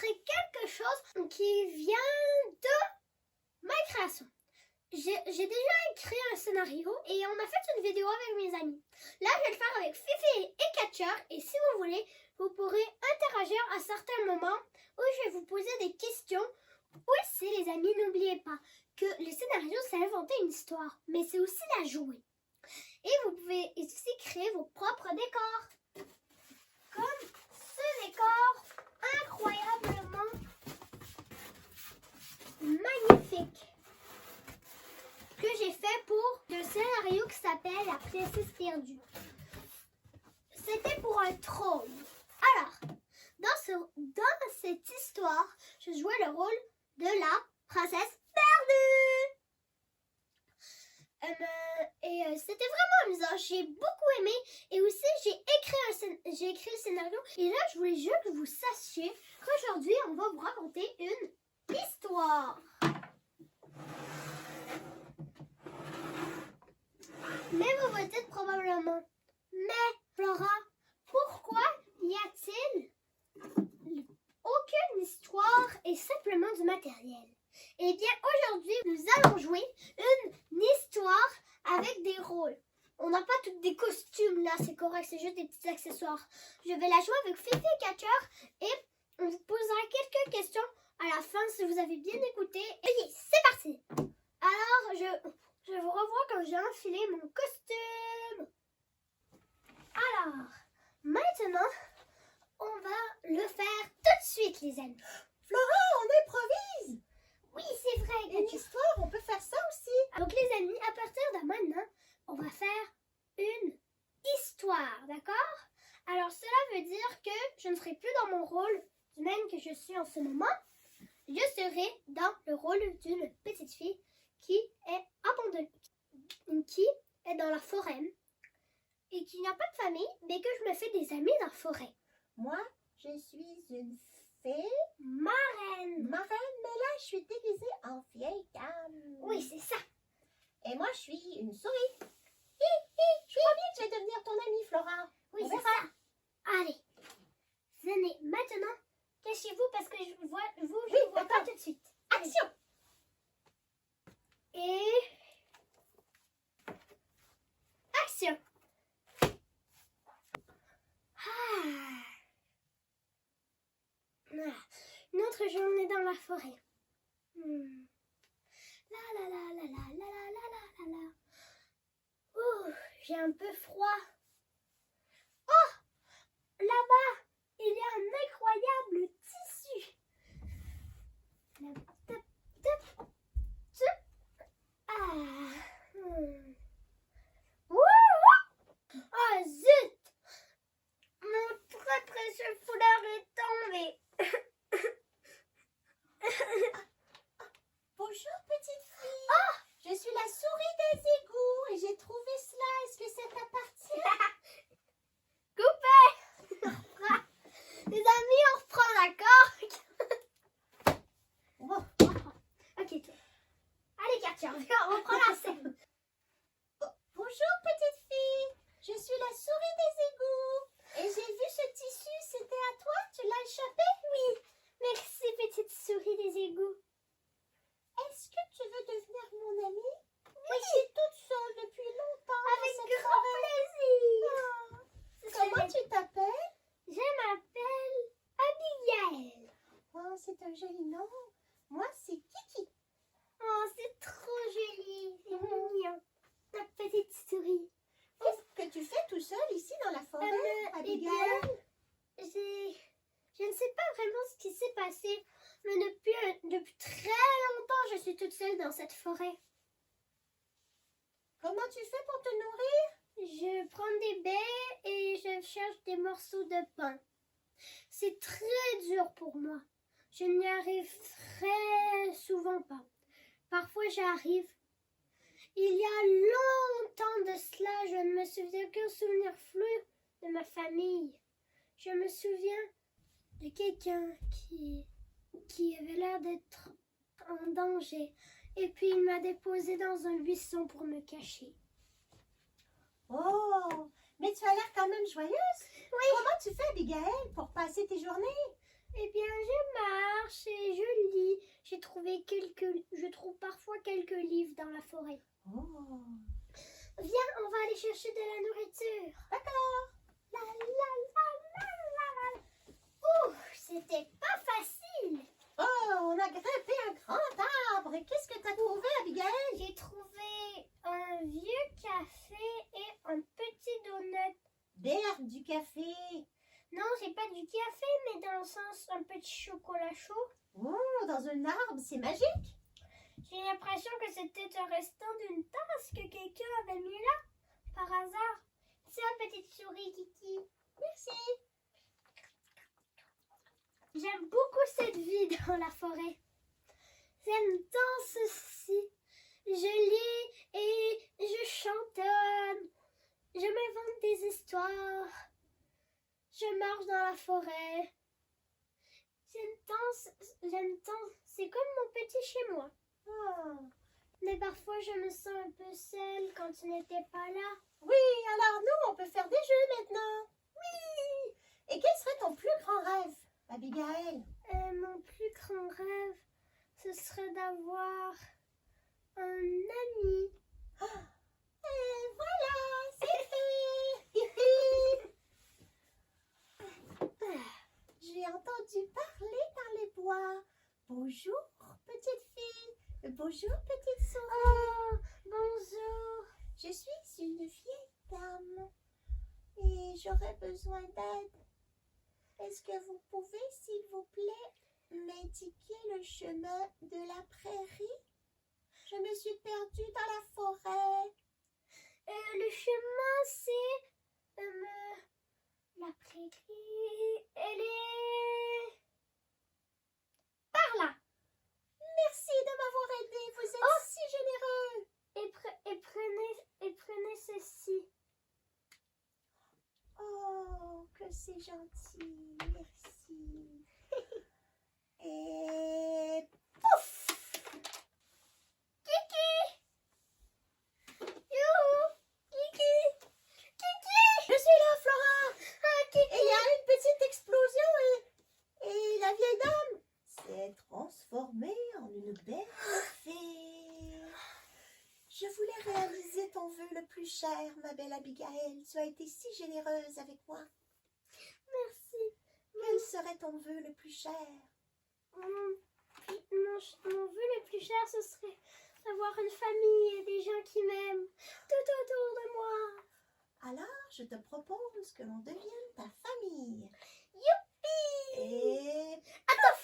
montrer quelque chose qui vient de ma création. J'ai déjà écrit un scénario et on a fait une vidéo avec mes amis. Là, je vais le faire avec Fifi et Catcher. Et si vous voulez, vous pourrez interagir à certains moments où je vais vous poser des questions. Aussi, les amis, n'oubliez pas que le scénario, c'est inventer une histoire, mais c'est aussi la jouer. Et vous pouvez aussi créer vos propres décors. Comme ce décor incroyablement magnifique que j'ai fait pour le scénario qui s'appelle La princesse perdue. C'était pour un trône. Alors, dans cette histoire, je jouais le rôle de la princesse perdue. C'était vraiment amusant. J'ai beaucoup aimé. Et aussi, j'ai écrit le scénario. Et là, je voulais juste que vous sachiez qu'aujourd'hui, on va vous raconter une histoire. Mais vous vous dites probablement, mais Flora, pourquoi y a-t-il aucune histoire et simplement du matériel? Eh bien, aujourd'hui, nous allons jouer une histoire avec des rôles. On n'a pas tous des costumes là, c'est correct, c'est juste des petits accessoires. Je vais la jouer avec Fifi et Catcher et on vous posera quelques questions à la fin si vous avez bien écouté. Et c'est parti! Alors, je vous revois quand j'ai enfilé mon costume. Alors, maintenant, on va le faire tout de suite, les amis. Flora, on improvise! Oui, c'est vrai. Une histoire, on peut faire ça aussi. Donc, les amis, à partir de maintenant, on va faire une histoire, d'accord? Alors, cela veut dire que je ne serai plus dans mon rôle humaine que je suis en ce moment. Je serai dans le rôle d'une petite fille qui est abandonnée, qui est dans la forêt et qui n'a pas de famille, mais que je me fais des amis dans la forêt. Moi, je suis une fée Marraine. marraine, mais là, je suis déguisée en vieille dame. Oui, c'est ça. Et moi, je suis une souris. Je crois bien que je vais devenir ton amie, Flora. Oui, On c'est verra. ça. Allez, venez maintenant. Cachez-vous parce que je vous vois pas d'accord. tout de suite. Action! Et action. Une autre journée dans la forêt. La la la la la la la la la la. Ouh, j'ai un peu froid. Oh, là-bas, il y a un incroyable tissu. Tap, tap, tap. Ah, zut! Mon très précieux foulard est tombé. Bonjour, petite fille. Je suis la souris des égouts et j'ai trouvé cela. Est-ce que ça t'appartient? Coupé! Les amis, on reprend, d'accord? Ok. Allez, Katia, on reprend la scène. Bonjour, petite fille. Je suis la souris des égouts. Et j'ai vu ce tissu. C'était à toi? Tu l'as échappé? Oui, merci, petite souris des égouts. Est-ce que tu veux devenir mon amie? Oui. Je suis toute seule depuis longtemps. Avec dans cette grand forêt. plaisir. Comment tu t'appelles? Je m'appelle Abigail. Oh, c'est un joli nom. Moi, c'est Kiki. Oh, c'est trop joli. C'est mignon. Ta petite souris. Qu'est-ce que tu fais tout seul ici dans la forêt, Abigail? Je ne sais pas vraiment ce qui s'est passé, mais depuis très longtemps, je suis toute seule dans cette forêt. Comment tu fais pour te nourrir? Je prends des baies et je cherche des morceaux de pain. C'est très dur pour moi. Je n'y arrive très souvent pas. Parfois, j'arrive. Il y a longtemps de cela, je ne me souviens qu'un souvenir flou de ma famille. Je me souviens de quelqu'un qui avait l'air d'être en danger. Et puis, il m'a déposé dans un buisson pour me cacher. Oh, mais tu as l'air quand même joyeuse. Oui. Comment tu fais, Abigail, pour passer tes journées? Eh bien, je marche et je lis. Je trouve parfois quelques livres dans la forêt. Oh, Viens, on va aller chercher de la nourriture. d'accord. La, la. Ouh, c'était pas facile. Oh, on a grimpé un grand arbre. Et qu'est-ce que tu as trouvé, Abigail? J'ai trouvé un vieux café et un petit donut. D'herbe, du café. Non, c'est pas du café, mais dans le sens un petit chocolat chaud. Oh, dans un arbre, c'est magique. J'ai l'impression que c'était un restant d'une tasse que quelqu'un avait mis là, par hasard. Tiens, petite souris, Kiki. Merci. J'aime beaucoup cette vie dans la forêt. J'aime tant ceci. Je lis et je chantonne. Je m'invente des histoires. Je marche dans la forêt. J'aime tant. C'est comme mon petit chez moi. Oh. Mais parfois, je me sens un peu seule quand tu n'étais pas là. Oui, alors nous, on peut faire des jeux maintenant. Oui. Et quel serait ton plus grand rêve, Abigail? Mon plus grand rêve, ce serait d'avoir un ami. Et voilà, c'est fait. J'ai entendu parler dans les bois. Bonjour, petite fille. Bonjour, petite souris. Oh, bonjour. Je suis une vieille dame et j'aurais besoin d'aide. Est-ce que vous pouvez, s'il vous plaît, m'indiquer le chemin de la prairie? Je me suis perdue dans la forêt. Le chemin, c'est la prairie. Elle est par là. Merci de m'avoir aidé. Vous êtes si généreux. Et prenez ceci. Oh, que c'est gentil. Merci. Et pouf! Kiki! Youhou! Kiki! Kiki! Je suis là, Flora. Ah, Kiki! Et il y a une petite explosion et la vieille dame s'est transformée en une belle fée. Je voulais réaliser ton vœu le plus cher, ma belle Abigail. Tu as été si généreuse avec moi. Merci. Quel serait ton vœu le plus cher? Mon vœu le plus cher, ce serait d'avoir une famille et des gens qui m'aiment tout autour de moi. Alors, je te propose que l'on devienne ta famille. Youpi! Et Attends!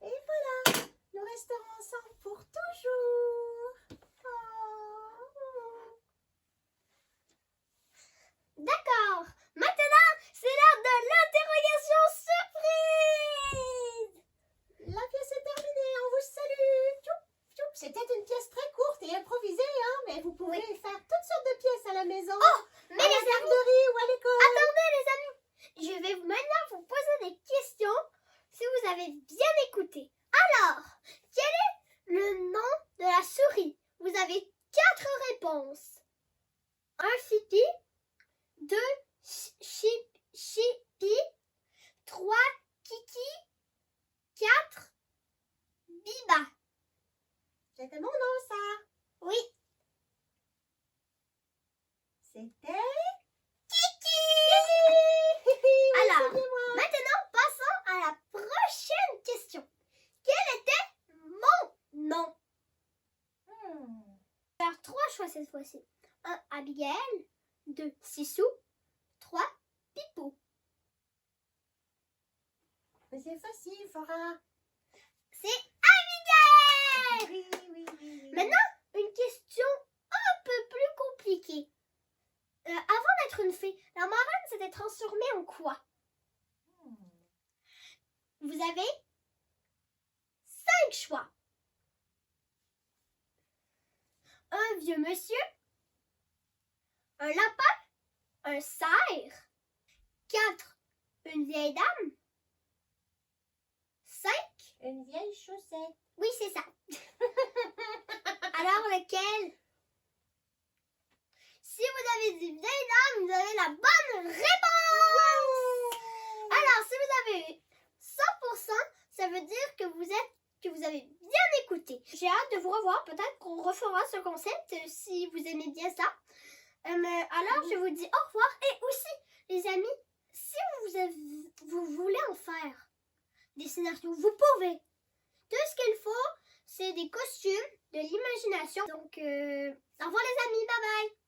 Et voilà, nous resterons ensemble pour toujours. Oh. D'accord. Maintenant, c'est l'heure de l'interrogation surprise. La pièce est terminée, on vous salue. Tchoup, tchoup. C'était une pièce très courte et improvisée, hein, mais vous pouvez faire toutes sortes de pièces à la maison. Oh, mais à la les amis, garderie ou à l'école. attendez les amis. Je vais maintenant vous poser des questions si vous avez bien écouté. Alors, quel est le nom de la souris? Vous avez 4 réponses. 1 Fipi, 2 Chipi, 3 Kiki, 4 Biba. C'était mon nom, ça. Oui. C'était Kiki. Oui, Alors, c'est bien moi. maintenant, passons à la prochaine question. Quel était mon nom? Alors, 3 choix cette fois-ci. 1 Abigail, 2 Sissou, 3 Pipou. Mais c'est facile, Flora. C'est Abigail! Oui. Maintenant, une question un peu plus compliquée. Avant d'être une fée, la marraine s'était transformée en quoi? Vous avez 5 choix. Un vieux monsieur, un lapin, un cerf, 4 une vieille dame, 5 Une vieille chaussette. oui c'est ça. Alors lequel? Si vous avez dit vieille dame, vous avez la bonne réponse. veut dire que vous avez bien écouté. J'ai hâte de vous revoir. Peut-être qu'on refera ce concept si vous aimez bien ça. Alors, je vous dis au revoir. Et aussi, les amis, si vous voulez en faire des scénarios, vous pouvez. Tout ce qu'il faut, c'est des costumes, de l'imagination. Donc, au revoir les amis. Bye bye.